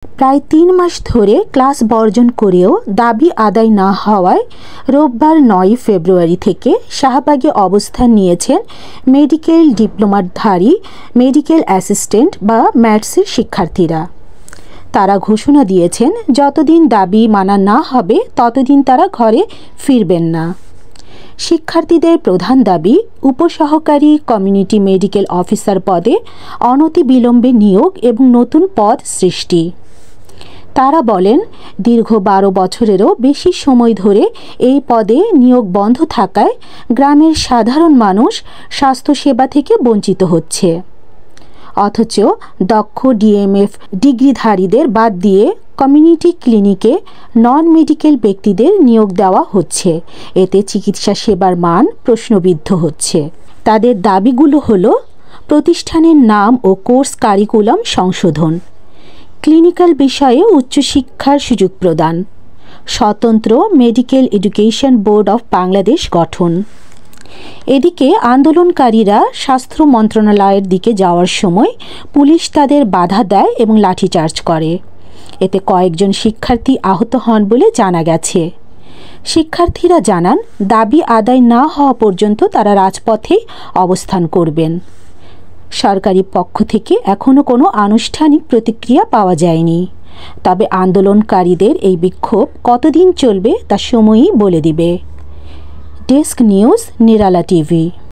প্রায় ৩ মাস ধরে ক্লাস বর্জন করেও দাবি আদায় না হওয়ায় রোববার ৯ ফেব্রুয়ারি থেকে শাহবাগে অবস্থান নিয়েছেন মেডিকেল ডিপ্লোমাধারী মেডিকেল অ্যাসিস্ট্যান্ট বা ম্যাটসের শিক্ষার্থীরা। তারা ঘোষণা দিয়েছেন, যতদিন দাবি মানা না হবে ততদিন তারা ঘরে ফিরবেন না। শিক্ষার্থীদের প্রধান দাবি উপসহকারী কমিউনিটি মেডিকেল অফিসার পদে অনতিবিলম্বে নিয়োগ এবং নতুন পদ সৃষ্টি। তারা বলেন, দীর্ঘ ১২ বছরেরও বেশি সময় ধরে এই পদে নিয়োগ বন্ধ থাকায় গ্রামের সাধারণ মানুষ স্বাস্থ্যসেবা থেকে বঞ্চিত হচ্ছে। অথচ দক্ষ ডিএমএফ ডিগ্রিধারীদের বাদ দিয়ে কমিউনিটি ক্লিনিকে নন মেডিকেল ব্যক্তিদের নিয়োগ দেওয়া হচ্ছে। এতে চিকিৎসা সেবার মান প্রশ্নবিদ্ধ হচ্ছে। তাদের দাবিগুলো হলো প্রতিষ্ঠানের নাম ও কোর্স কারিকুলাম সংশোধন, ক্লিনিক্যাল বিষয়ে উচ্চশিক্ষার সুযোগ প্রদান, স্বতন্ত্র medical education board of Bangladesh গঠন। এদিকে আন্দোলনকারীরা স্বাস্থ্য মন্ত্রণালয়ের দিকে যাওয়ার সময় পুলিশ তাদের বাধা দেয় এবং লাঠিচার্জ করে। এতে কয়েকজন শিক্ষার্থী আহত হন বলে জানা গেছে। শিক্ষার্থীরা জানান, দাবি আদায় না হওয়া পর্যন্ত তারা রাজপথেই অবস্থান করবেন। সরকারি পক্ষ থেকে এখনও কোনো আনুষ্ঠানিক প্রতিক্রিয়া পাওয়া যায়নি। তবে আন্দোলনকারীদের এই বিক্ষোভ কতদিন চলবে তা সময়ই বলে দিবে। Desk news, Nirala TV.